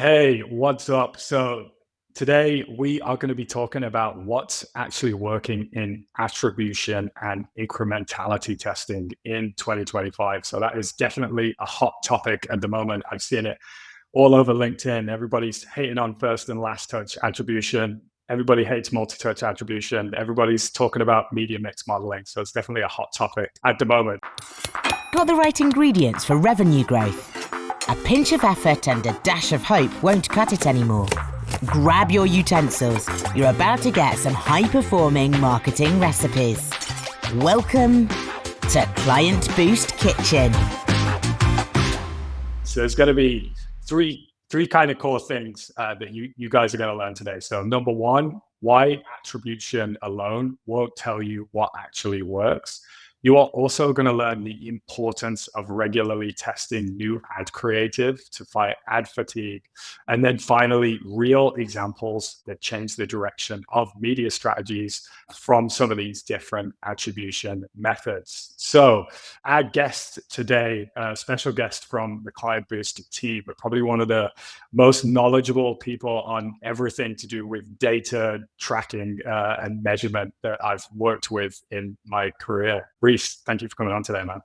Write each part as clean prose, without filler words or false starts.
Hey, what's up? So today we are going to be talking about what's actually working in attribution and incrementality testing in 2025. So that is definitely a hot topic at the moment. I've seen it all over LinkedIn. Everybody's hating on first and last touch attribution. Everybody hates multi-touch attribution. Everybody's talking about media mix modeling. So it's definitely a hot topic at the moment. Got the right ingredients for revenue growth? A pinch of effort and a dash of hope won't cut it anymore. Grab your utensils. You're about to get some high-performing marketing recipes. Welcome to KlientBoost Kitchen. So there's going to be three kind of core things that you guys are going to learn today. So number one, why attribution alone won't tell you what actually works. You are also going to learn the importance of regularly testing new ad creative to fight ad fatigue. And then finally, real examples that change the direction of media strategies from some of these different attribution methods. So our guest today, a special guest from the KlientBoost team, but probably one of the most knowledgeable people on everything to do with data tracking and measurement that I've worked with in my career. Reese, thank you for coming on today, man.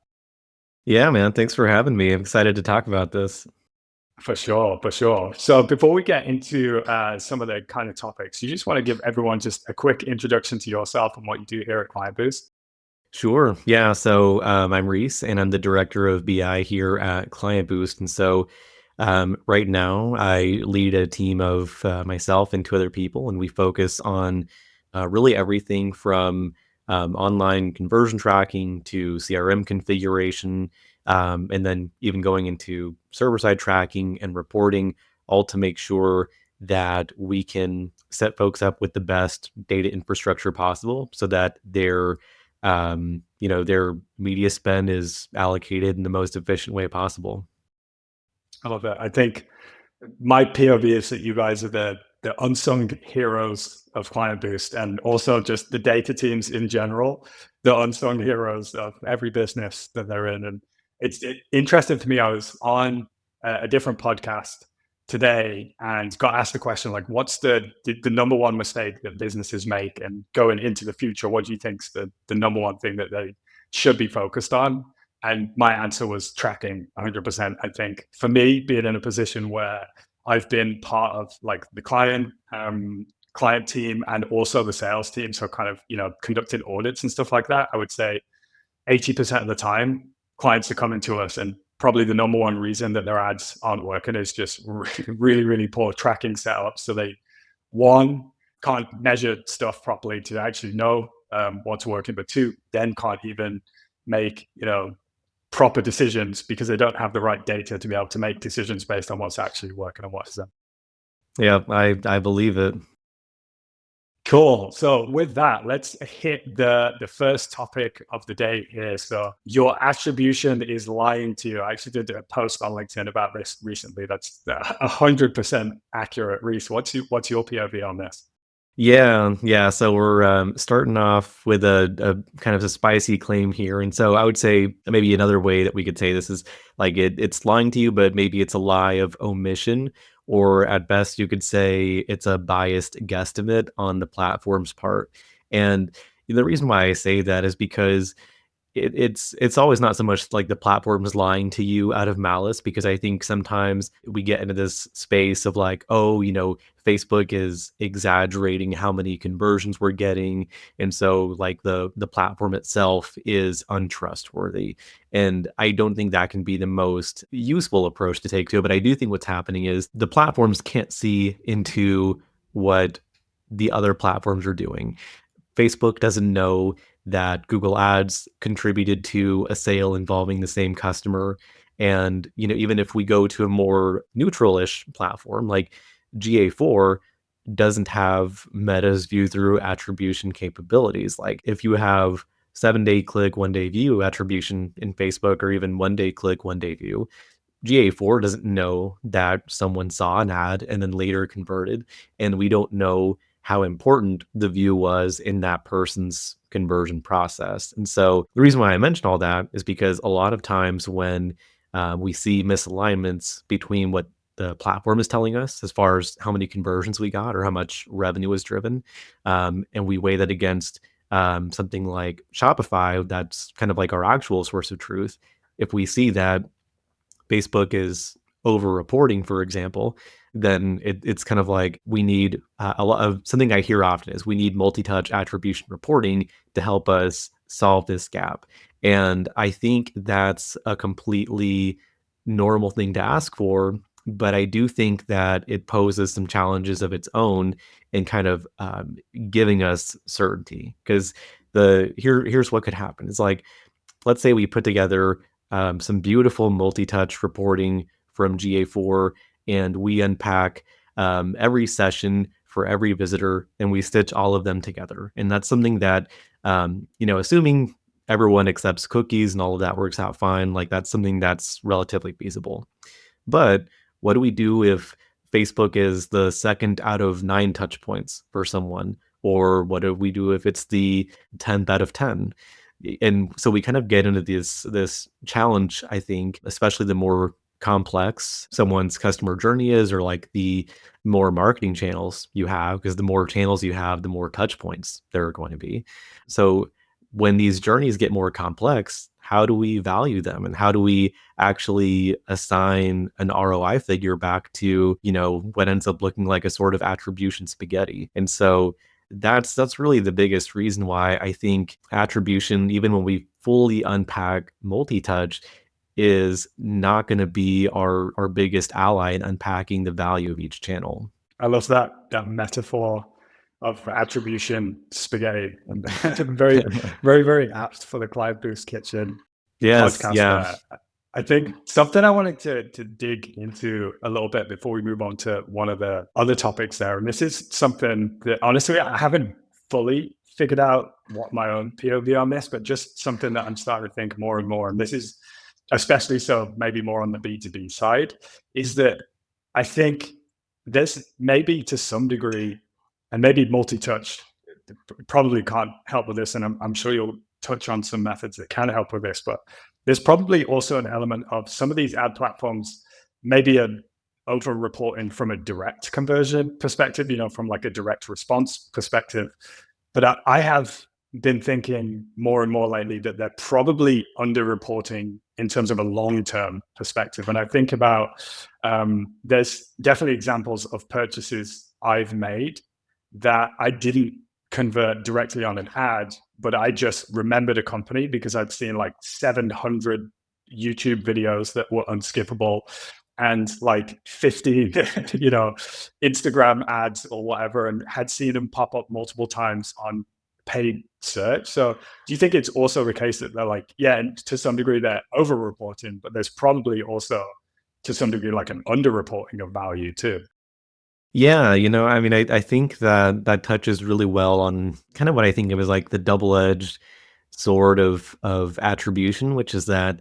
Yeah, man. Thanks for having me. I'm excited to talk about this. For sure, for sure. So before we get into some of the kind of topics, you just want to give everyone just a quick introduction to yourself and what you do here at KlientBoost. Sure. Yeah. So I'm Reese, and I'm the director of BI here at KlientBoost. And so right now, I lead a team of myself and two other people, and we focus on really everything from online conversion tracking to CRM configuration, and then even going into server-side tracking and reporting, all to make sure that we can set folks up with the best data infrastructure possible so that their media spend is allocated in the most efficient way possible. I love that. I think my POV is that you guys are the unsung heroes of KlientBoost, and also just the data teams in general, the unsung heroes of every business that they're in. And it's interesting to me. I was on a different podcast today and got asked the question, like, what's the number one mistake that businesses make, and going into the future, what do you think's the number one thing that they should be focused on? And my answer was tracking 100%. I think for me, being in a position where I've been part of like the client team and also the sales team, so kind of, conducting audits and stuff like that, I would say 80% of the time, clients are coming to us, and probably the number one reason that their ads aren't working is just really, really poor tracking setup. So they, one, can't measure stuff properly to actually know what's working, but two, then can't even make, proper decisions because they don't have the right data to be able to make decisions based on what's actually working and what isn't. Yeah, I believe it. Cool. So with that, let's hit the first topic of the day here. So your attribution is lying to you. I actually did a post on LinkedIn about this recently. That's 100% accurate. Reese, what's your POV on this? Yeah. So we're starting off with a kind of a spicy claim here, and so I would say maybe another way that we could say this is like it's lying to you, but maybe it's a lie of omission, or at best you could say it's a biased guesstimate on the platform's part. And the reason why I say that is because it's always not so much like the platform is lying to you out of malice, because I think sometimes we get into this space of like, oh, Facebook is exaggerating how many conversions we're getting, and so like the platform itself is untrustworthy. And I don't think that can be the most useful approach to take to it. But I do think what's happening is the platforms can't see into what the other platforms are doing. Facebook doesn't know that Google Ads contributed to a sale involving the same customer. And, even if we go to a more neutral-ish platform like GA4 doesn't have Meta's view through attribution capabilities. Like if you have 7-day click, 1-day view attribution in Facebook, or even 1-day click, 1-day view, GA4 doesn't know that someone saw an ad and then later converted, and we don't know how important the view was in that person's conversion process. And so the reason why I mention all that is because a lot of times when we see misalignments between what the platform is telling us as far as how many conversions we got or how much revenue was driven. And we weigh that against something like Shopify, that's kind of like our actual source of truth. If we see that Facebook is over-reporting, for example, then it's kind of like we need a lot of something I hear often is we need multi-touch attribution reporting to help us solve this gap. And I think that's a completely normal thing to ask for, but I do think that it poses some challenges of its own in kind of giving us certainty. Because here's what could happen. It's like, let's say we put together some beautiful multi-touch reporting from GA4, and we unpack every session for every visitor, and we stitch all of them together. And that's something that, assuming everyone accepts cookies and all of that works out fine, like that's something that's relatively feasible. But what do we do if Facebook is the second out of 9 touch points for someone? Or what do we do if it's the 10th out of 10? And so we kind of get into this challenge, I think, especially the more complex someone's customer journey is, or like the more marketing channels you have, because the more channels you have, the more touch points there are going to be. So when these journeys get more complex, how do we value them, and how do we actually assign an ROI figure back to, what ends up looking like a sort of attribution spaghetti? And so that's really the biggest reason why I think attribution, even when we fully unpack multi-touch, is not going to be our biggest ally in unpacking the value of each channel. I love that metaphor of attribution spaghetti, and very, very, very apt for the KlientBoost Kitchen podcast. Yeah. I think something I wanted to dig into a little bit before we move on to one of the other topics there, and this is something that honestly I haven't fully figured out what my own POV on this, but just something that I'm starting to think more and more, and this is especially so maybe more on the B2B side, is that I think there's maybe to some degree, and maybe multi-touch probably can't help with this, and I'm sure you'll touch on some methods that can help with this, but there's probably also an element of some of these ad platforms maybe an over-reporting from a direct conversion perspective, from like a direct response perspective. But I have been thinking more and more lately that they're probably under-reporting in terms of a long-term perspective. And I think about, there's definitely examples of purchases I've made that I didn't convert directly on an ad, but I just remembered a company because I'd seen like 700 YouTube videos that were unskippable and like 50, Instagram ads or whatever, and had seen them pop up multiple times on paid search. So do you think it's also the case that they're like, yeah, and to some degree they're over-reporting, but there's probably also to some degree like an under-reporting of value too? Yeah, I think that touches really well on kind of what I think of as like the double-edged sword of attribution, which is that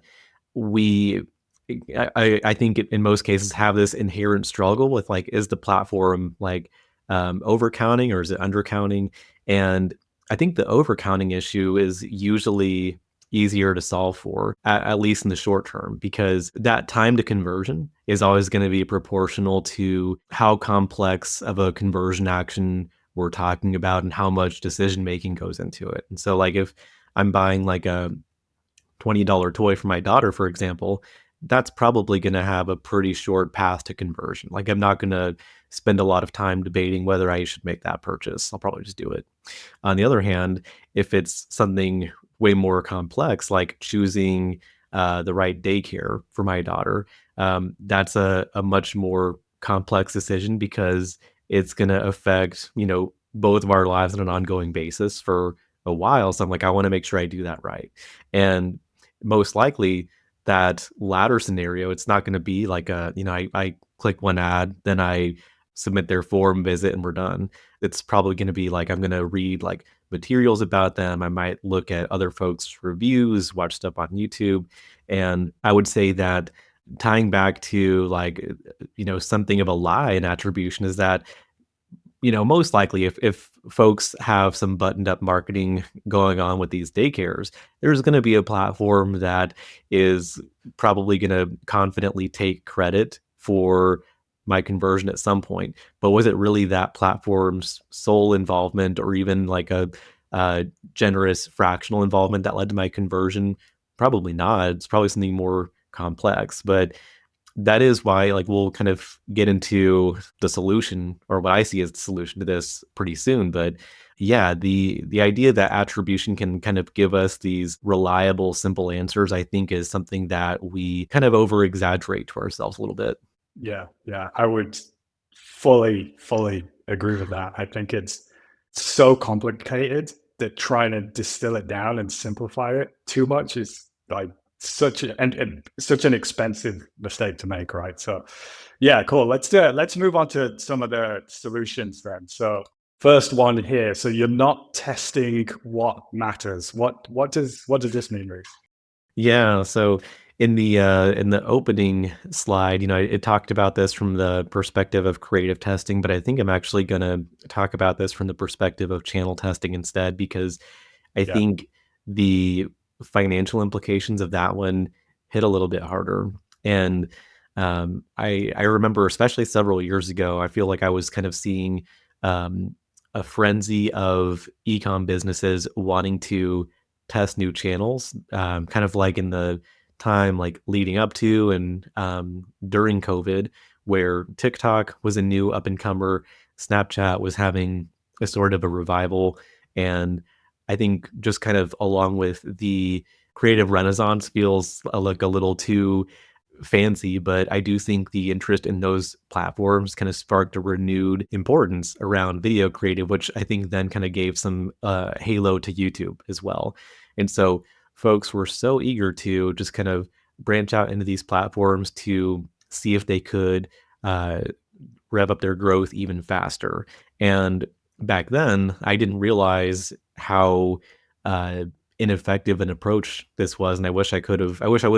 I think in most cases have this inherent struggle with like, is the platform like overcounting or is it undercounting? And I think the overcounting issue is usually easier to solve for, at least in the short term, because that time to conversion is always going to be proportional to how complex of a conversion action we're talking about and how much decision making goes into it. And so like if I'm buying like a $20 toy for my daughter, for example, that's probably going to have a pretty short path to conversion. Like I'm not going to spend a lot of time debating whether I should make that purchase. I'll probably just do it. On the other hand, if it's something way more complex, like choosing the right daycare for my daughter, that's a much more complex decision because it's going to affect, both of our lives on an ongoing basis for a while. So I'm like, I want to make sure I do that right. And most likely that latter scenario, it's not going to be like I click one ad, then I submit their form, visit, and we're done. It's probably going to be like, I'm going to read like materials about them. I might look at other folks' reviews, watch stuff on YouTube. And I would say that tying back to like, something of a lie in attribution is that, most likely if folks have some buttoned up marketing going on with these daycares, there's going to be a platform that is probably going to confidently take credit for my conversion at some point. But was it really that platform's sole involvement or even like a generous fractional involvement that led to my conversion? Probably not. It's probably something more complex. But that is why, like, we'll kind of get into the solution, or what I see as the solution to this, pretty soon. But yeah, the idea that attribution can kind of give us these reliable, simple answers, I think, is something that we kind of over exaggerate to ourselves a little bit. Yeah, yeah, I would fully agree with that. I think it's so complicated that trying to distill it down and simplify it too much is like and such an expensive mistake to make, right? So, yeah, cool. Let's do it. Let's move on to some of the solutions then. So, first one here. So, you're not testing what matters. What does this mean, Reese? Yeah, so in the opening slide, it talked about this from the perspective of creative testing, but I think I'm actually going to talk about this from the perspective of channel testing instead, because I Yeah, think the financial implications of that one hit a little bit harder. And I remember, especially several years ago, I feel like I was kind of seeing um, a frenzy of ecom businesses wanting to test new channels, kind of like in the time like leading up to and during COVID, where TikTok was a new up and comer, Snapchat was having a sort of a revival, and I think just kind of along with the creative renaissance feels like a little too fancy, but I do think the interest in those platforms kind of sparked a renewed importance around video creative, which I think then kind of gave some halo to YouTube as well. And so folks were so eager to just kind of branch out into these platforms to see if they could uh, rev up their growth even faster. And back then, I didn't realize how ineffective an approach this was, and I wish I would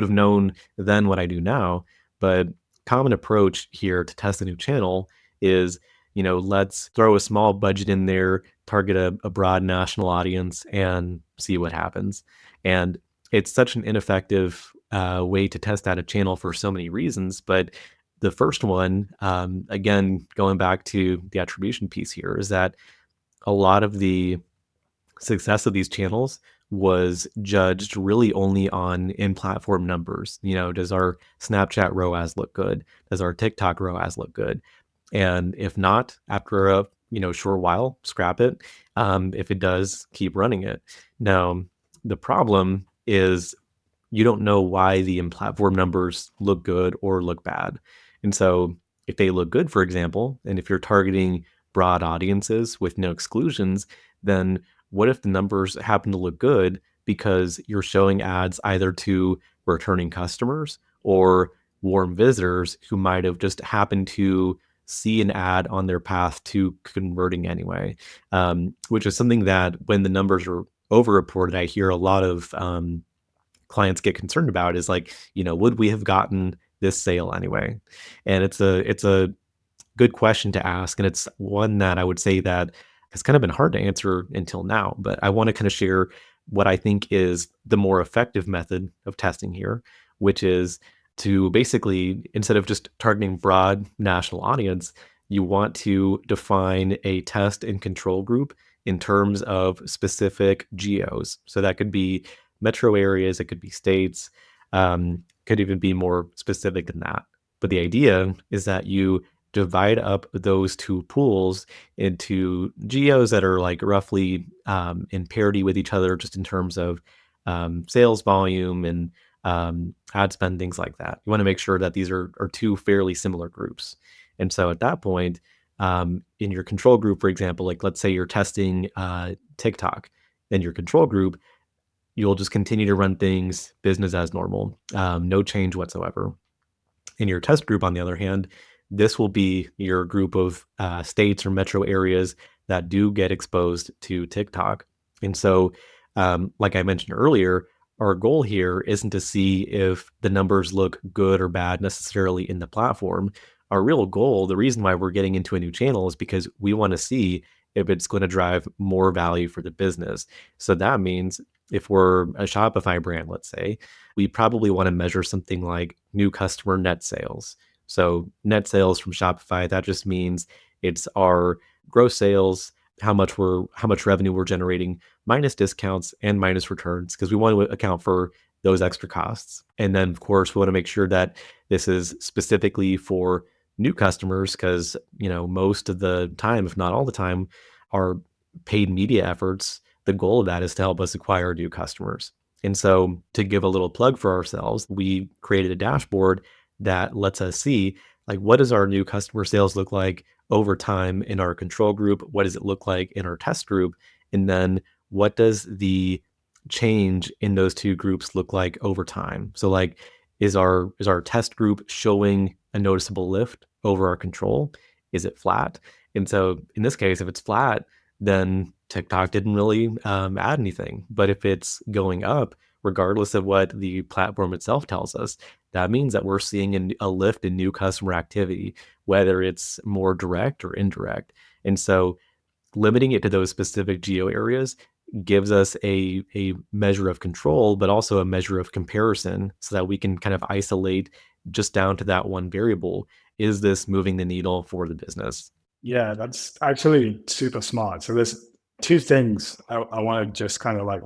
have known then what I do now. But common approach here to test a new channel is, let's throw a small budget in there, target a broad national audience, and see what happens. And it's such an ineffective way to test out a channel for so many reasons. But the first one, again, going back to the attribution piece here, is that a lot of the success of these channels was judged really only on in-platform numbers. Does our Snapchat ROAS look good? Does our TikTok ROAS look good? And if not, after a short while, scrap it. If it does, keep running it. Now, the problem is you don't know why the in-platform numbers look good or look bad. And so if they look good, for example, and if you're targeting broad audiences with no exclusions, then what if the numbers happen to look good because you're showing ads either to returning customers or warm visitors who might have just happened to see an ad on their path to converting anyway, which is something that when the numbers are overreported, I hear a lot of clients get concerned about is like, would we have gotten this sale anyway? And it's a good question to ask, and it's one that I would say that has kind of been hard to answer until now. But I want to kind of share what I think is the more effective method of testing here, which is to basically, instead of just targeting broad national audience, you want to define a test and control group in terms of specific geos. So that could be metro areas, it could be states, could even be more specific than that. But the idea is that you divide up those two pools into geos that are like roughly in parity with each other, just in terms of sales volume and ad spend, things like that. You want to make sure that these are two fairly similar groups. And so at that point, in your control group, for example, like let's say you're testing TikTok, then your control group, you'll just continue to run things business as normal, no change whatsoever. In your test group, on the other hand, this will be your group of states or metro areas that do get exposed to TikTok. And so, like I mentioned earlier, our goal here isn't to see if the numbers look good or bad necessarily in the platform. Our real goal, the reason why we're getting into a new channel, is because we want to see if it's going to drive more value for the business. So that means if we're a Shopify brand, let's say, we probably want to measure something like new customer net sales. So net sales from Shopify, that just means it's our gross sales, how much revenue we're generating, minus discounts and minus returns, because we want to account for those extra costs. And then of course we want to make sure that this is specifically for new customers, because most of the time, if not all the time, our paid media efforts, the goal of that is to help us acquire new customers. And so to give a little plug for ourselves, we created a dashboard that lets us see, like, what does our new customer sales look like over time in our control group? What does it look like in our test group? And then what does the change in those two groups look like over time? So like, is our test group showing a noticeable lift over our control? Is it flat? And so in this case, if it's flat, then TikTok didn't really add anything. But if it's going up, regardless of what the platform itself tells us, that means that we're seeing a lift in new customer activity, whether it's more direct or indirect. And so limiting it to those specific geo areas gives us a measure of control, but also a measure of comparison, so that we can kind of isolate just down to that one variable. Is this moving the needle for the business? Yeah, that's actually super smart. So there's two things I want to just kind of like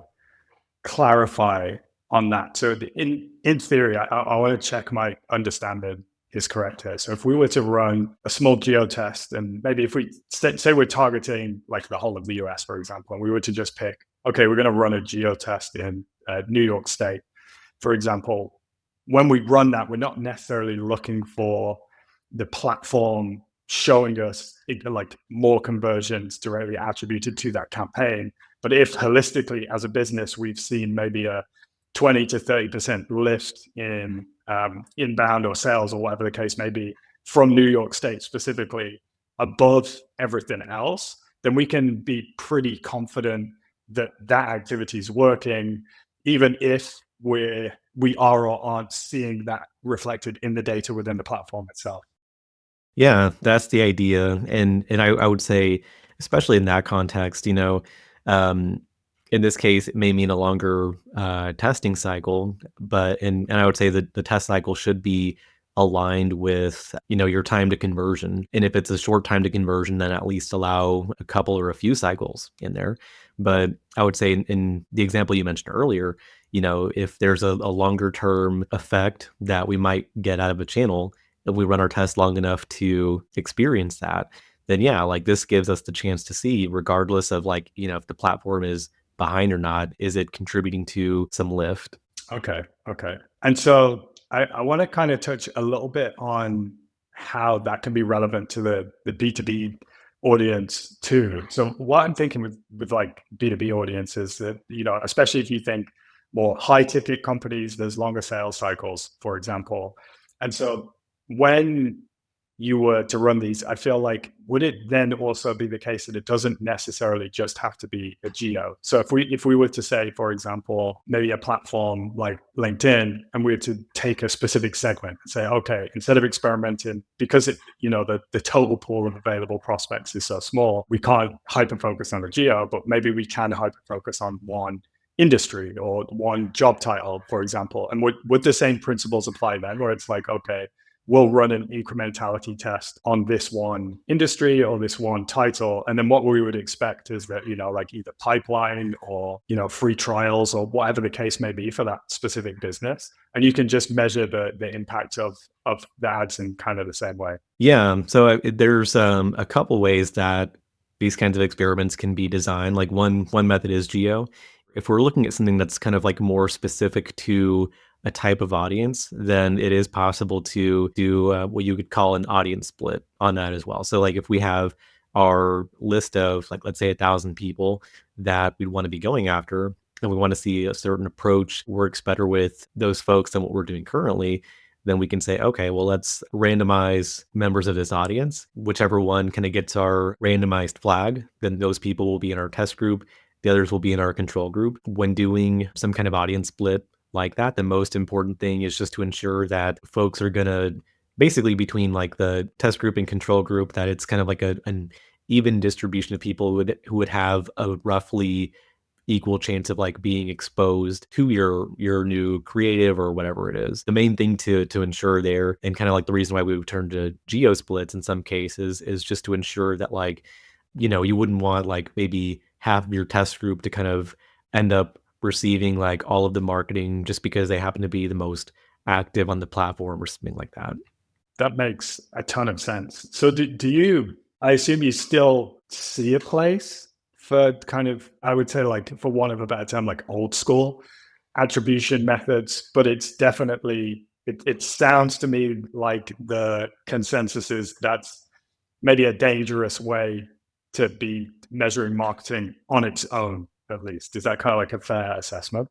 clarify on that. So in theory, I want to check my understanding is correct here. So if we were to run a small geo test, and maybe if we say we're targeting like the whole of the US, for example, and we were to just pick, okay, we're going to run a geo test in New York State, for example. When we run that, we're not necessarily looking for the platform showing us like more conversions directly attributed to that campaign. But if holistically as a business, we've seen maybe a 20 to 30% lift in inbound or sales or whatever the case may be from New York State specifically above everything else, then we can be pretty confident that that activity is working, even if we are or aren't seeing that reflected in the data within the platform itself. Yeah, that's the idea. And I would say, especially in that context, in this case, it may mean a longer testing cycle, but and I would say that the test cycle should be aligned with your time to conversion. And if it's a short time to conversion, then at least allow a couple or a few cycles in there. But I would say in the example you mentioned earlier, if there's a longer term effect that we might get out of a channel, if we run our test long enough to experience that, then yeah, like this gives us the chance to see, regardless of like, if the platform is behind or not, is it contributing to some lift? Okay. And so I want to kind of touch a little bit on how that can be relevant to the B2B audience too. So what I'm thinking with like B2B audiences that, especially if you think more high ticket companies, there's longer sales cycles, for example. And so when you were to run these, I feel like, would it then also be the case that it doesn't necessarily just have to be a geo? So if we were to say, for example, maybe a platform like LinkedIn, and we were to take a specific segment and say, okay, instead of experimenting, because the total pool of available prospects is so small, we can't hyper focus on a geo, but maybe we can hyper focus on one industry or one job title, for example. And would the same principles apply then, where it's like, okay, we'll run an incrementality test on this one industry or this one title. And then what we would expect is that, like either pipeline or, free trials or whatever the case may be for that specific business. And you can just measure the impact of the ads in kind of the same way. Yeah. So there's a couple ways that these kinds of experiments can be designed. Like one method is geo. If we're looking at something that's kind of like more specific to a type of audience, then it is possible to do what you could call an audience split on that as well. So like if we have our list of like, let's say 1,000 people that we'd want to be going after, and we want to see a certain approach works better with those folks than what we're doing currently, then we can say, okay, well, let's randomize members of this audience. Whichever one kind of gets our randomized flag, then those people will be in our test group. The others will be in our control group. When doing some kind of audience split like that, the most important thing is just to ensure that folks are going to basically between like the test group and control group, that it's kind of like an even distribution of people who would have a roughly equal chance of like being exposed to your new creative or whatever it is. The main thing to ensure there, and kind of like the reason why we would turn to geo splits in some cases, is just to ensure that like, you wouldn't want like maybe half of your test group to kind of end up receiving like all of the marketing just because they happen to be the most active on the platform or something like that. That makes a ton of sense. So do you, I assume you still see a place for kind of, I would say like, for want of a better term, like old school attribution methods, but it's definitely, it sounds to me like the consensus is that's maybe a dangerous way to be measuring marketing on its own, at least. Is that kind of like a fair assessment?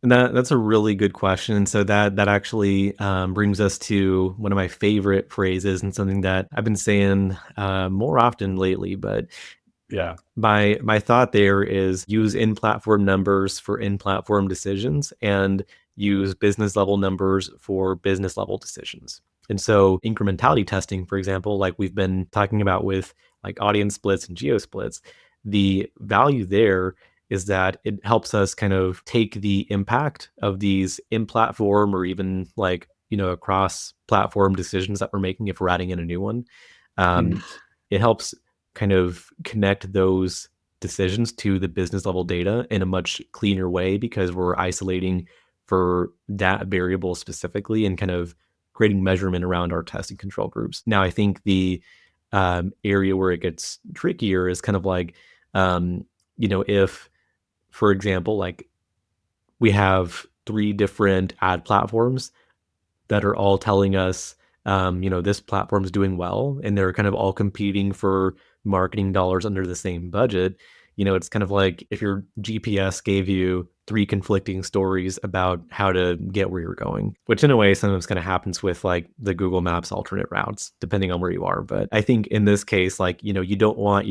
And that's a really good question. And so that actually brings us to one of my favorite phrases, and something that I've been saying more often lately. But Yeah. my thought there is use in-platform numbers for in-platform decisions, and use business level numbers for business level decisions. And so incrementality testing, for example, like we've been talking about with like audience splits and geo splits, the value there is that it helps us kind of take the impact of these in-platform or even like, across platform decisions that we're making if we're adding in a new one. Mm. It helps kind of connect those decisions to the business level data in a much cleaner way, because we're isolating for that variable specifically and kind of creating measurement around our testing control groups. Now, I think the area where it gets trickier is kind of like, if, for example, like we have 3 different ad platforms that are all telling us, this platform's doing well, and they're kind of all competing for marketing dollars under the same budget. It's kind of like if your GPS gave you 3 conflicting stories about how to get where you're going, which in a way sometimes kind of happens with like the Google Maps alternate routes, depending on where you are. But I think in this case, like, you don't want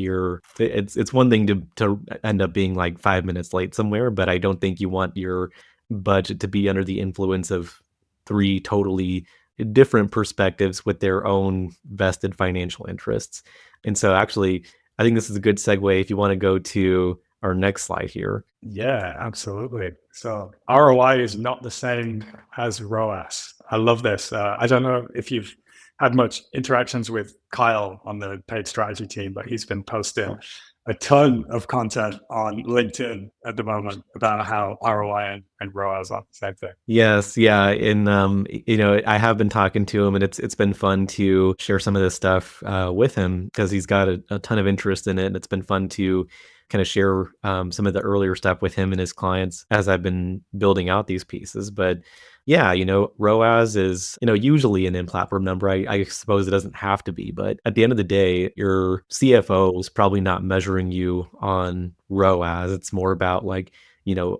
it's one thing to end up being like 5 minutes late somewhere, but I don't think you want your budget to be under the influence of 3 totally different perspectives with their own vested financial interests. And so actually, I think this is a good segue if you want to go to our next slide here. Yeah, absolutely. So ROI is not the same as ROAS. I love this. I don't know if you've had much interactions with Kyle on the paid strategy team, but he's been posting a ton of content on LinkedIn at the moment about how ROI and ROAS are the same thing. Yes, yeah, and I have been talking to him, and it's been fun to share some of this stuff with him, because he's got a ton of interest in it, and it's been fun to kind of share some of the earlier stuff with him and his clients as I've been building out these pieces. But yeah, ROAS is, usually an in-platform number. I suppose it doesn't have to be, but at the end of the day, your CFO is probably not measuring you on ROAS. It's more about like,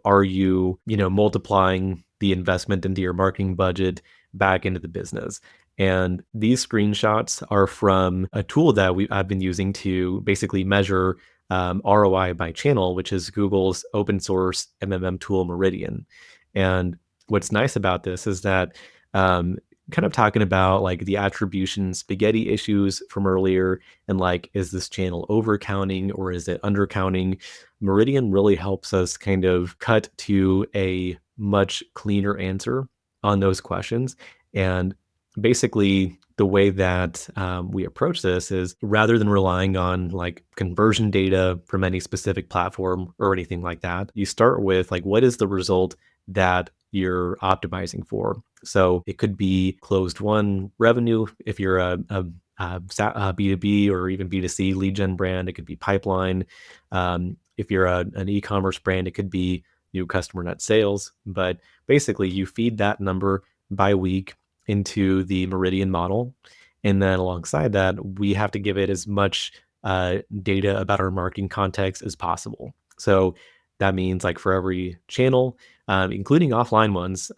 are you, multiplying the investment into your marketing budget back into the business? And these screenshots are from a tool that I've been using to basically measure ROI by channel, which is Google's open source tool, Meridian. And what's nice about this is that kind of talking about like the attribution spaghetti issues from earlier, and like, is this channel overcounting or is it undercounting? Meridian really helps us kind of cut to a much cleaner answer on those questions. And basically, the way that we approach this is, rather than relying on like conversion data from any specific platform or anything like that, you start with like, what is the result that you're optimizing for? So it could be closed won revenue if you're a B2B or even B2C lead gen brand. It could be pipeline. If you're an e-commerce brand, it could be new customer net sales. But basically, you feed that number by week into the Meridian model. And then alongside that, we have to give it as much data about our marketing context as possible. So that means like for every channel, including offline ones,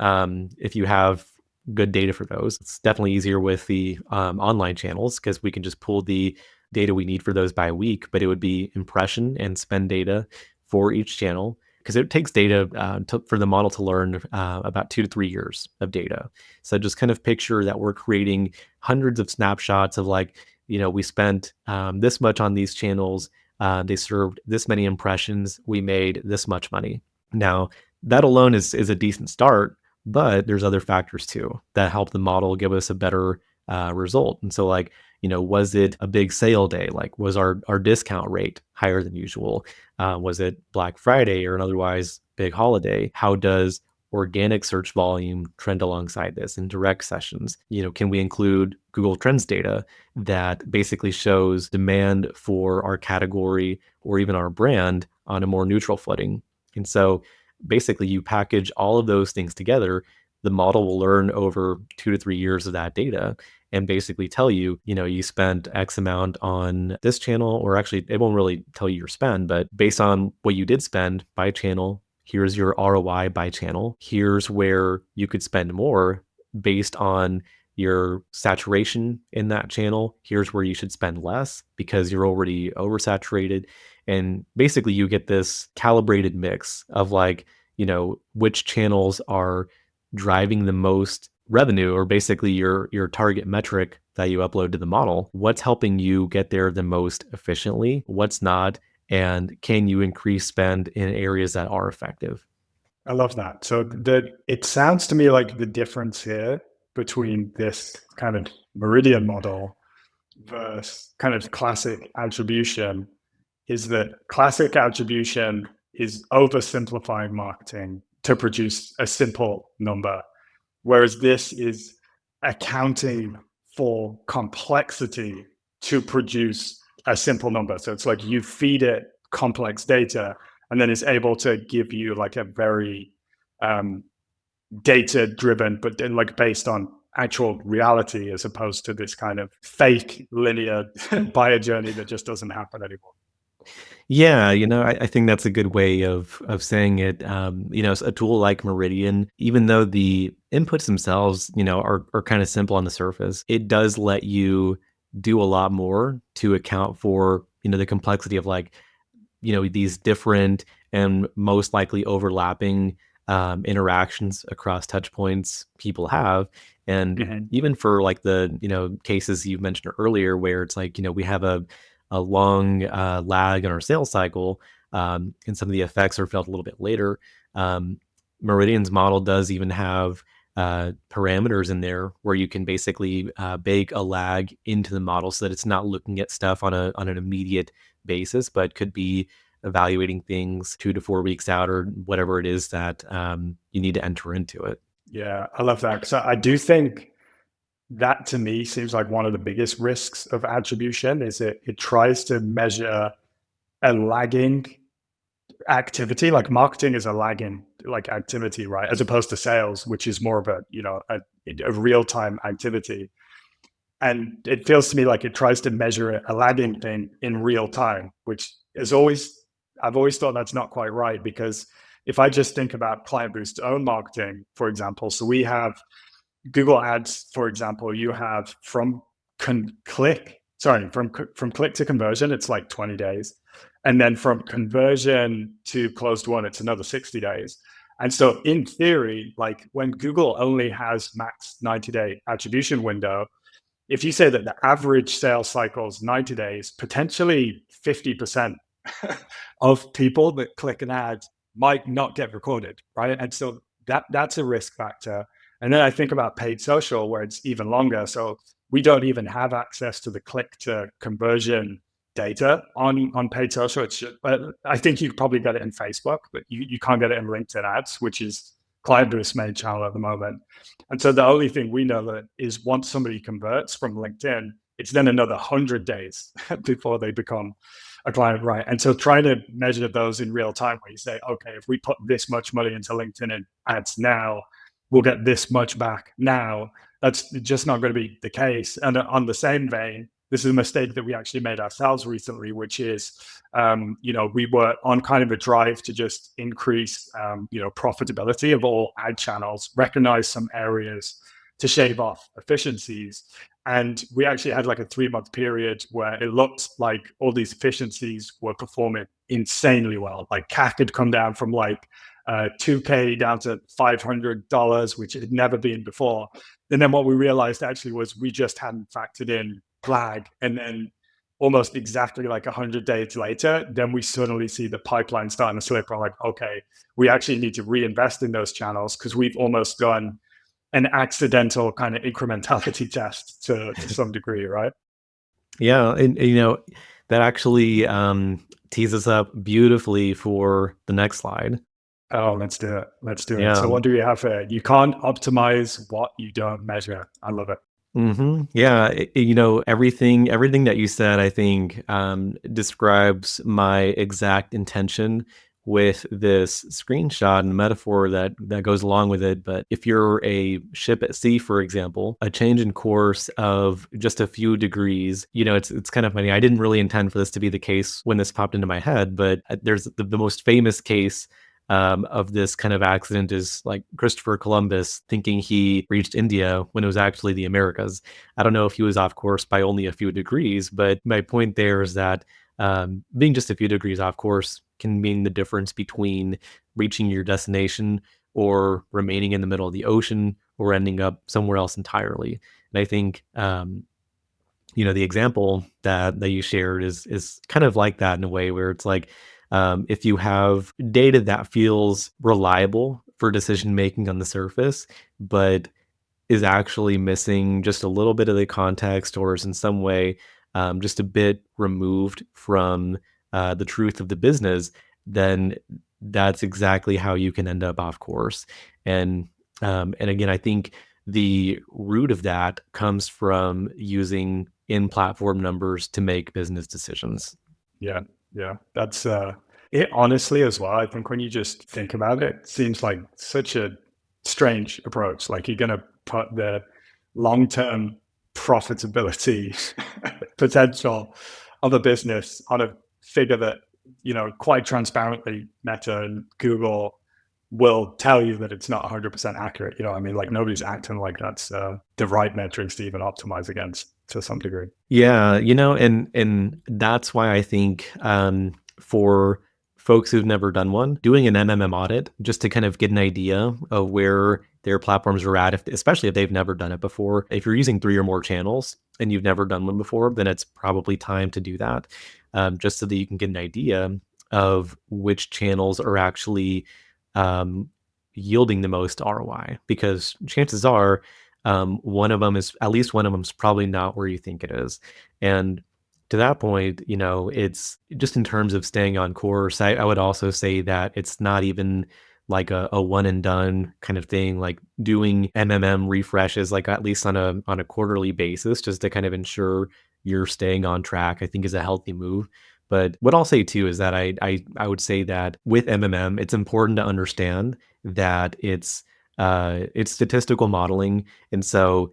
if you have good data for those, it's definitely easier with the online channels, because we can just pull the data we need for those by week, but it would be impression and spend data for each channel, because it takes data for the model to learn about 2 to 3 years of data. So just kind of picture that we're creating hundreds of snapshots of like, we spent this much on these channels They served this many impressions. We made this much money. Now, that alone is a decent start, but there's other factors too that help the model give us a better result. And so, like, was it a big sale day? Like, was our discount rate higher than usual? Was it Black Friday or an otherwise big holiday? How does organic search volume trend alongside this in direct sessions? Can we include Google Trends data that basically shows demand for our category or even our brand on a more neutral footing? And so basically you package all of those things together, the model will learn over 2 to 3 years of that data and basically tell you, you spent X amount on this channel, or actually it won't really tell you your spend, but based on what you did spend by channel, here's your ROI by channel. Here's where you could spend more based on your saturation in that channel. Here's where you should spend less because you're already oversaturated. And basically you get this calibrated mix of like, which channels are driving the most revenue, or basically your target metric that you upload to the model. What's helping you get there the most efficiently? What's not? And can you increase spend in areas that are effective? I love that. So it sounds to me like the difference here between this kind of Meridian model versus kind of classic attribution is that classic attribution is oversimplifying marketing to produce a simple number, whereas this is accounting for complexity to produce a simple number. So it's like you feed it complex data and then it's able to give you like a very data driven, but then like based on actual reality as opposed to this kind of fake linear buyer journey that just doesn't happen anymore. Yeah, I think that's a good way of saying it. A tool like Meridian, even though the inputs themselves, are kind of simple on the surface, it does let you do a lot more to account for, the complexity of like, these different and most likely overlapping interactions across touch points people have. And even for like the, cases you mentioned earlier, where it's like, we have a long lag in our sales cycle, and some of the effects are felt a little bit later. Meridian's model does even have parameters in there where you can basically bake a lag into the model so that it's not looking at stuff on an immediate basis, but could be evaluating things 2 to 4 weeks out or whatever it is that you need to enter into it. Yeah, I love that. So I do think that to me seems like one of the biggest risks of attribution is it tries to measure a lagging activity. Like marketing is a lagging like activity, right? As opposed to sales, which is more of a real-time activity. And it feels to me like it tries to measure a lagging thing in real time, which is I've always thought that's not quite right, because if I just think about KlientBoost's own marketing, for example, so we have Google Ads, for example, you have from click to conversion, it's like 20 days. And then from conversion to closed won, it's another 60 days. And so in theory, like when Google only has max 90-day attribution window, if you say that the average sales cycle is 90 days, potentially 50% of people that click an ad might not get recorded, right? And so that's a risk factor. And then I think about paid social, where it's even longer. So we don't even have access to the click to conversion data on paid social. But I think you probably get it in Facebook, but you can't get it in LinkedIn ads, which is KlientBoost's main channel at the moment. And so the only thing we know that is once somebody converts from LinkedIn, it's then another 100 days before they become a client, right? And so trying to measure those in real time, where you say, okay, if we put this much money into LinkedIn ads now, we'll get this much back now. That's just not going to be the case. And on the same vein, this is a mistake that we actually made ourselves recently, which is, we were on kind of a drive to just increase, profitability of all ad channels, recognize some areas to shave off efficiencies. And we actually had like a 3-month period where it looked like all these efficiencies were performing insanely well. Like CAC had come down from like $2K down to $500, which it had never been before. And then what we realized actually was we just hadn't factored in flag. And then almost exactly like 100 days later, then we suddenly see the pipeline starting to slip. We're like, okay, we actually need to reinvest in those channels because we've almost done an accidental kind of incrementality test to some degree, right? Yeah, and that actually tees us up beautifully for the next slide. Oh, let's do it. Let's do it. Yeah. So what do we have here? You can't optimize what you don't measure. I love it. Yeah, everything that you said, I think, describes my exact intention with this screenshot and metaphor that goes along with it. But if you're a ship at sea, for example, a change in course of just a few degrees, it's kind of funny. I didn't really intend for this to be the case when this popped into my head, but there's the most famous case of this kind of accident is like Christopher Columbus thinking he reached India when it was actually the Americas. I don't know if he was off course by only a few degrees, but my point there is that being just a few degrees off course can mean the difference between reaching your destination or remaining in the middle of the ocean or ending up somewhere else entirely. And I think the example that you shared is kind of like that in a way where it's like, if you have data that feels reliable for decision making on the surface, but is actually missing just a little bit of the context or is in some way just a bit removed from the truth of the business, then that's exactly how you can end up off course. And again, I think the root of that comes from using in-platform numbers to make business decisions. Yeah. Yeah. That's it honestly as well. I think when you just think about it, it seems like such a strange approach. Like you're gonna put the long-term profitability potential of a business on a figure that, quite transparently Meta and Google will tell you that it's not 100% accurate. I mean, like nobody's acting like that's the right metrics to even optimize against to some degree. Yeah, and that's why I think for folks who've never done one, doing an MMM audit just to kind of get an idea of where their platforms are at, especially if they've never done it before. If you're using 3 or more channels and you've never done one before, then it's probably time to do that, just so that you can get an idea of which channels are actually yielding the most ROI. Because chances are, at least one of them is probably not where you think it is. And to that point, it's just in terms of staying on course. I would also say that it's not even like a one and done kind of thing, like doing MMM refreshes, like at least on a quarterly basis, just to kind of ensure you're staying on track, I think is a healthy move. But what I'll say too is that I would say that with MMM, it's important to understand that it's statistical modeling, and so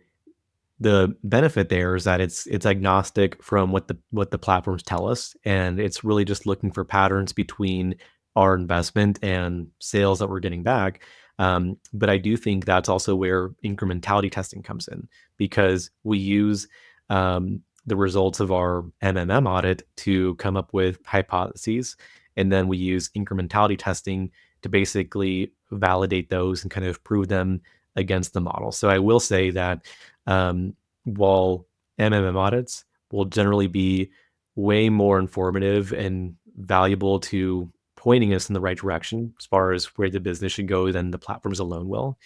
the benefit there is that it's agnostic from what the platforms tell us, and it's really just looking for patterns between our investment and sales that we're getting back. But I do think that's also where incrementality testing comes in, because we use the results of our MMM audit to come up with hypotheses, and then we use incrementality testing to basically validate those and kind of prove them against the model. So I will say that while MMM audits will generally be way more informative and valuable to pointing us in the right direction as far as where the business should go than the platforms alone will,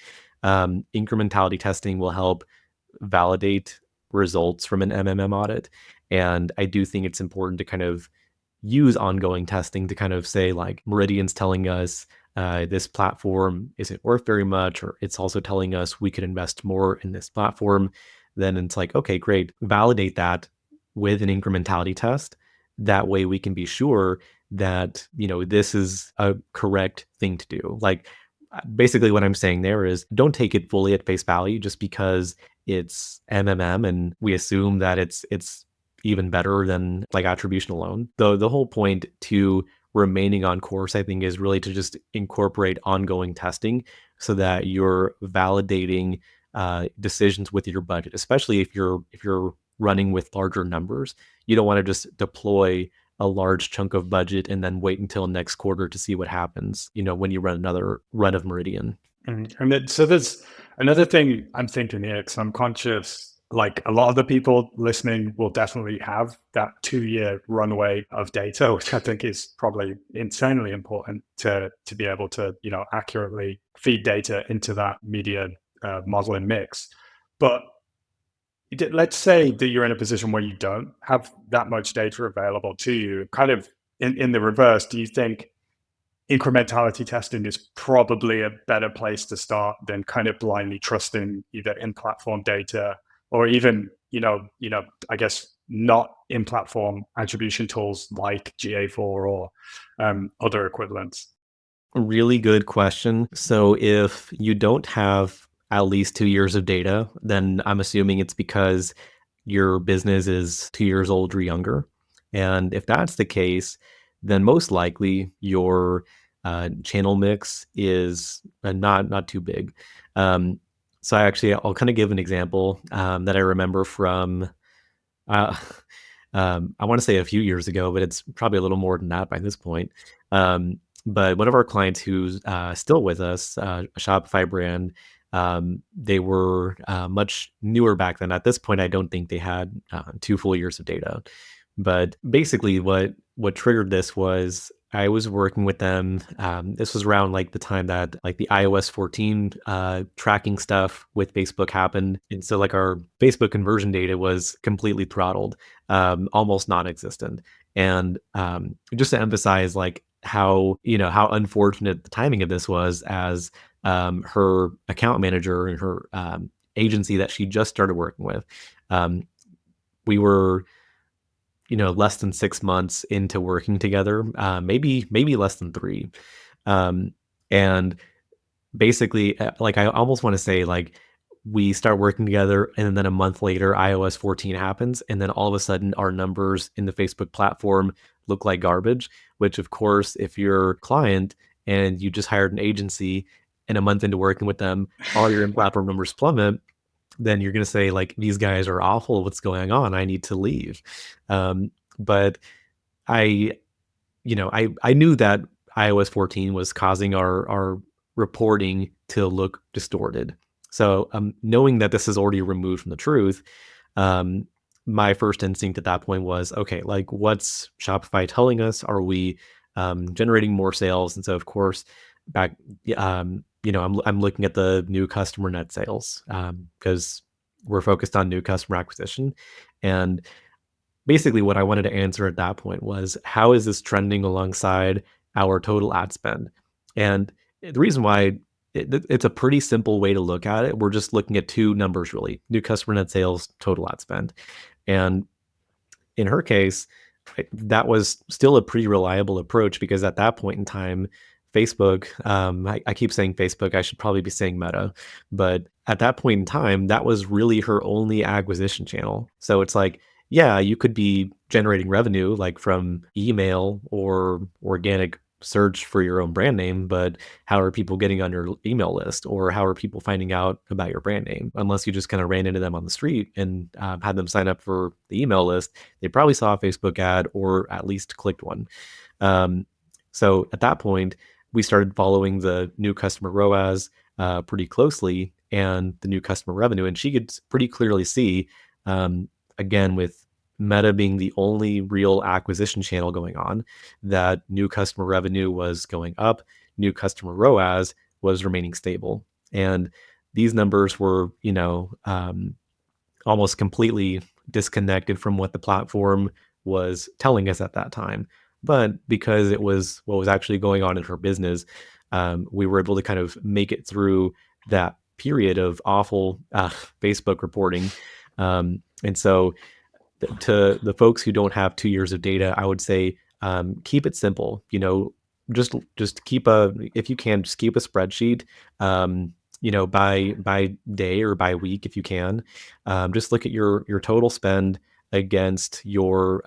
incrementality testing will help validate results from an MMM audit. And I do think it's important to kind of use ongoing testing to kind of say, like, Meridian's telling us this platform isn't worth very much, or it's also telling us we could invest more in this platform. Then it's like, okay, great, validate that with an incrementality test. That way we can be sure that, this is a correct thing to do. Like, basically what I'm saying there is don't take it fully at face value just because it's MMM and we assume that it's even better than like attribution alone. The whole point to remaining on course, I think, is really to just incorporate ongoing testing so that you're validating decisions with your budget, especially if you're running with larger numbers. You don't want to just deploy a large chunk of budget and then wait until next quarter to see what happens, when you run another run of Meridian. And so there's another thing I'm thinking here, because I'm conscious like a lot of the people listening will definitely have that 2-year runway of data, which I think is probably insanely important to be able to, accurately feed data into that media modeling mix. But let's say that you're in a position where you don't have that much data available to you. Kind of in the reverse, do you think incrementality testing is probably a better place to start than kind of blindly trusting either in-platform data or even, I guess not in-platform attribution tools like GA4 or other equivalents? Really good question. So if you don't have at least 2 years of data, then I'm assuming it's because your business is 2 years old or younger. And if that's the case, then most likely your channel mix is not too big. Um, so I'll kind of give an example that I remember from uh, I want to say a few years ago, but it's probably a little more than that by this point. But one of our clients who's still with us, a Shopify brand, they were much newer back then. At this point, I don't think they had 2 full years of data. But basically, what triggered this was I was working with them. This was around like the time that like the iOS 14 tracking stuff with Facebook happened, and so like our Facebook conversion data was completely throttled, almost non-existent. And just to emphasize like how unfortunate the timing of this was, as her account manager and her agency that she just started working with, we were less than 6 months into working together, maybe less than three. And basically, like I almost want to say like we start working together and then a month later iOS 14 happens, and then all of a sudden our numbers in the Facebook platform look like garbage, which of course, if you're a client and you just hired an agency and a month into working with them, all your in-platform numbers plummet, then you're going to say like, these guys are awful. What's going on? I need to leave. But I, I knew that iOS 14 was causing our reporting to look distorted. So knowing that this is already removed from the truth, my first instinct at that point was, okay, like what's Shopify telling us? Are we generating more sales? And so of course, back, I'm looking at the new customer net sales because we're focused on new customer acquisition. And basically what I wanted to answer at that point was, how is this trending alongside our total ad spend? And the reason why it's a pretty simple way to look at it. We're just looking at two numbers, really: new customer net sales, total ad spend. And in her case, that was still a pretty reliable approach, because at that point in time, Facebook, I keep saying Facebook, I should probably be saying Meta, but at that point in time, that was really her only acquisition channel. So it's like, yeah, you could be generating revenue like from email or organic search for your own brand name, but how are people getting on your email list, or how are people finding out about your brand name? Unless you just kind of ran into them on the street and had them sign up for the email list, they probably saw a Facebook ad or at least clicked one. So at that point, we started following the new customer ROAS pretty closely and the new customer revenue. And she could pretty clearly see, again, with Meta being the only real acquisition channel going on, that new customer revenue was going up, new customer ROAS was remaining stable. And these numbers were, almost completely disconnected from what the platform was telling us at that time. But because it was what was actually going on in her business, we were able to kind of make it through that period of awful Facebook reporting. And so to the folks who don't have 2 years of data, I would say keep it simple. Just keep if you can, just keep a spreadsheet. By day or by week if you can. Just look at your total spend against your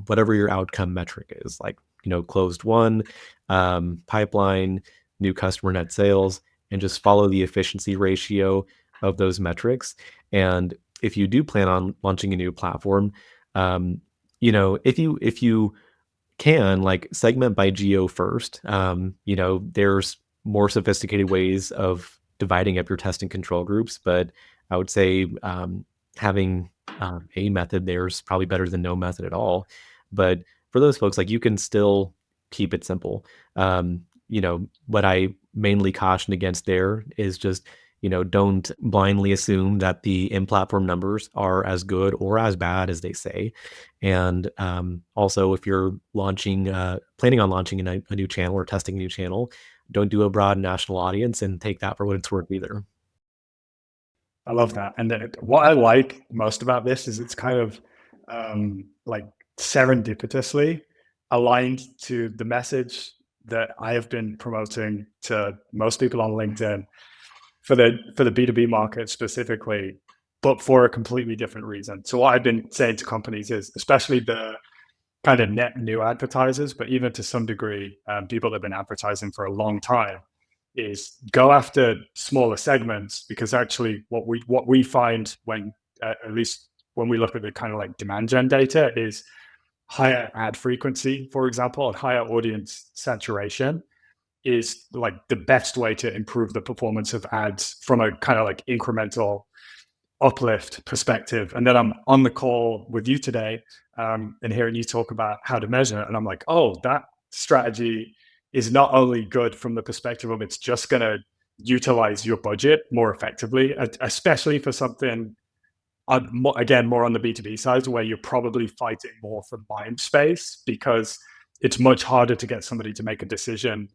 whatever your outcome metric is, like closed won, pipeline, new customer net sales, and just follow the efficiency ratio of those metrics. And if you do plan on launching a new platform, if you can, like, segment by geo first. There's more sophisticated ways of dividing up your test and control groups, but I would say having a method there is probably better than no method at all. But for those folks, like you can still keep it simple. What I mainly caution against there is just, don't blindly assume that the in-platform numbers are as good or as bad as they say. And also, if you're planning on launching a new channel or testing a new channel, don't do a broad national audience and take that for what it's worth either. I love that. And then what I like most about this is it's kind of like serendipitously aligned to the message that I have been promoting to most people on LinkedIn for the B2B market specifically, but for a completely different reason. So what I've been saying to companies is, especially the kind of net new advertisers, but even to some degree, people that have been advertising for a long time, is go after smaller segments, because actually what we find when at least when we look at the kind of like demand gen data is higher ad frequency, for example, and higher audience saturation is like the best way to improve the performance of ads from a kind of like incremental uplift perspective. And then I'm on the call with you today and hearing you talk about how to measure it. And I'm like, oh, that strategy is not only good from the perspective of it's just going to utilize your budget more effectively, especially for something, again, more on the B2B side, where you're probably fighting more for mind space, because it's much harder to get somebody to make a decision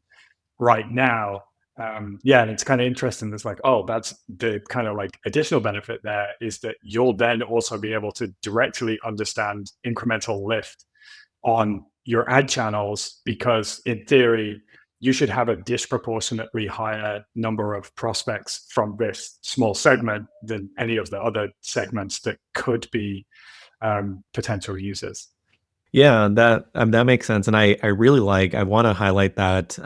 right now. And it's kind of interesting. It's like, oh, that's the kind of like additional benefit there, is that you'll then also be able to directly understand incremental lift on your ad channels, because in theory, you should have a disproportionately higher number of prospects from this small segment than any of the other segments that could be potential users. Yeah, that makes sense. And I really I want to highlight that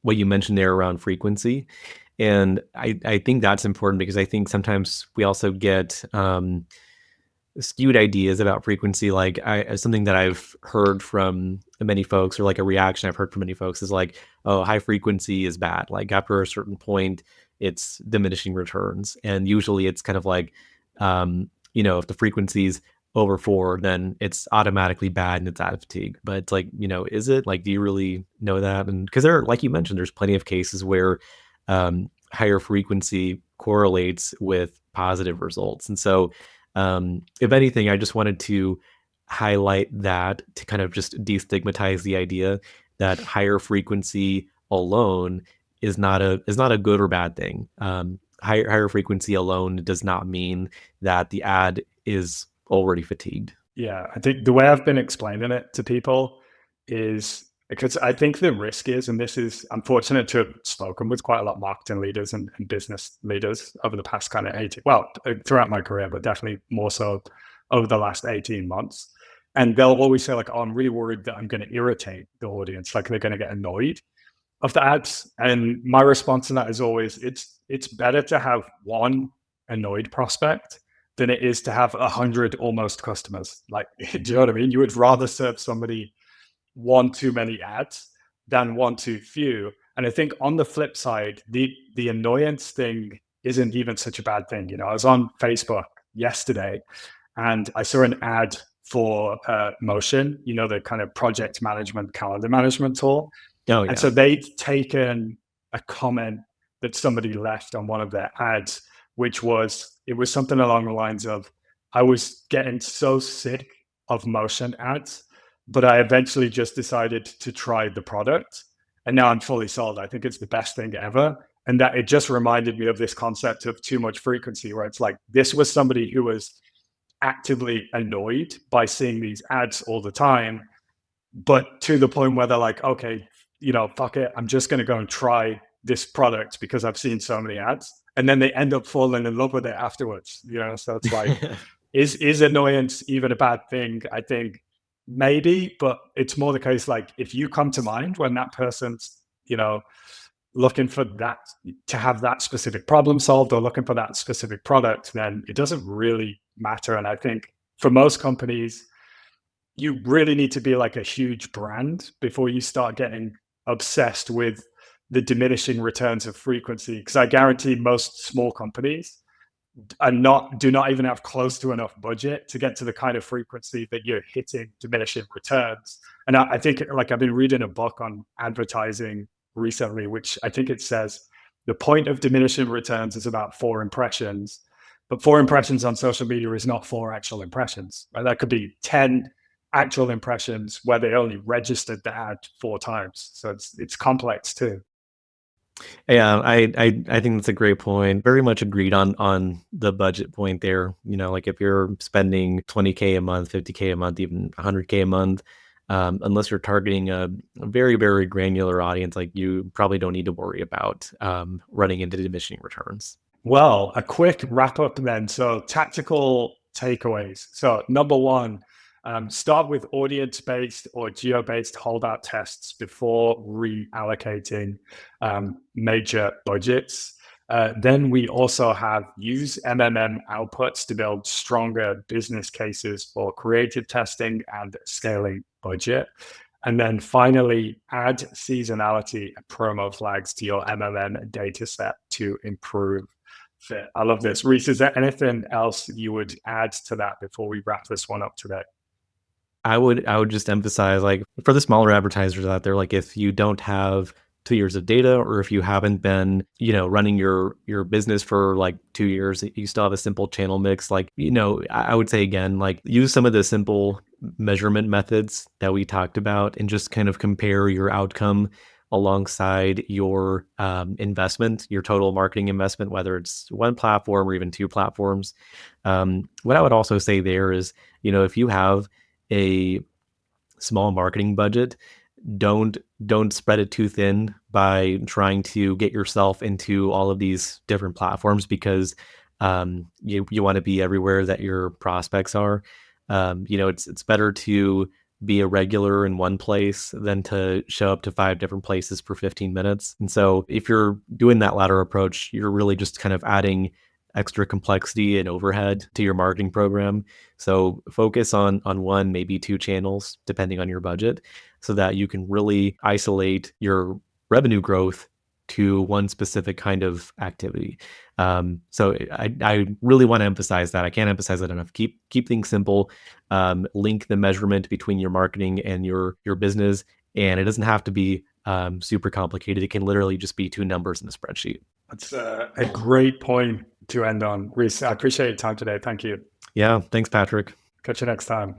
what you mentioned there around frequency. And I think that's important, because I think sometimes we also get skewed ideas about frequency. Like something that I've heard from many folks, or like a reaction I've heard from many folks, is like, oh, high frequency is bad. Like after a certain point, it's diminishing returns. And usually it's kind of like, if the frequency's over 4, then it's automatically bad and it's ad fatigue. But it's like, is it? Like, do you really know that? And because like you mentioned, there's plenty of cases where higher frequency correlates with positive results. And so if anything, I just wanted to highlight that to kind of just destigmatize the idea that higher frequency alone is not a good or bad thing. Higher frequency alone does not mean that the ad is already fatigued. Yeah, I think the way I've been explaining it to people is because I think the risk is, and this is, I'm fortunate to have spoken with quite a lot of marketing leaders and business leaders over the past kind of 18, throughout my career, but definitely more so over the last 18 months. And they'll always say like, oh, I'm really worried that I'm going to irritate the audience. Like they're going to get annoyed of the ads. And my response to that is always, it's better to have one annoyed prospect than it is to have 100 almost customers. Like, do you know what I mean? You would rather serve somebody one too many ads than one too few. And I think on the flip side, the annoyance thing isn't even such a bad thing. I was on Facebook yesterday and I saw an ad for Motion, the kind of project management, calendar management tool. Oh, yeah. And so they'd taken a comment that somebody left on one of their ads, which was, it was something along the lines of, I was getting so sick of Motion ads, but I eventually just decided to try the product. And now I'm fully sold. I think it's the best thing ever. And that it just reminded me of this concept of too much frequency, where it's like, this was somebody who was actively annoyed by seeing these ads all the time, but to the point where they're like, okay, fuck it, I'm just going to go and try this product because I've seen so many ads. And then they end up falling in love with it afterwards. So it's like, is annoyance even a bad thing? I think maybe, but it's more the case, like if you come to mind when that person's, looking for that, to have that specific problem solved, or looking for that specific product, then it doesn't really matter. And I think for most companies, you really need to be like a huge brand before you start getting obsessed with the diminishing returns of frequency. Because I guarantee most small companies do not even have close to enough budget to get to the kind of frequency that you're hitting diminishing returns. And I think, like, I've been reading a book on advertising recently, which I think it says the point of diminishing returns is about 4 impressions, but 4 impressions on social media is not 4 actual impressions. Right? That could be 10 actual impressions where they only registered the ad 4 times. So it's complex too. Yeah, I think that's a great point. Very much agreed on the budget point there. You know, like if you're spending 20K a month, 50K a month, even 100K a month, unless you're targeting a very, very granular audience, like you probably don't need to worry about running into diminishing returns. Well, a quick wrap up then. So, tactical takeaways. So, number one, start with audience based or geo based holdout tests before reallocating major budgets. Then we also have use MMM outputs to build stronger business cases for creative testing and scaling budget. And then finally, add seasonality and promo flags to your MMM data set to improve fit. I love this. Reese, is there anything else you would add to that before we wrap this one up today? I would just emphasize, like, for the smaller advertisers out there, like if you don't have 2 years of data, or if you haven't been, running your business for like 2 years, you still have a simple channel mix. Like, I would say again, like use some of the simple measurement methods that we talked about and just kind of compare your outcome alongside your investment, your total marketing investment, whether it's one platform or even 2 platforms. What I would also say there is, if you have a small marketing budget, don't spread it too thin by trying to get yourself into all of these different platforms, because you want to be everywhere that your prospects are. It's better to be a regular in one place than to show up to 5 different places for 15 minutes. And so if you're doing that latter approach, you're really just kind of adding extra complexity and overhead to your marketing program. So focus on 1, maybe 2 channels, depending on your budget, so that you can really isolate your revenue growth to one specific kind of activity. So I really want to emphasize that. I can't emphasize that enough. Keep things simple. Link the measurement between your marketing and your business, and it doesn't have to be super complicated. It can literally just be 2 numbers in a spreadsheet. That's a great point to end on. Reese, I appreciate your time today. Thank you. Yeah, thanks, Patrick. Catch you next time.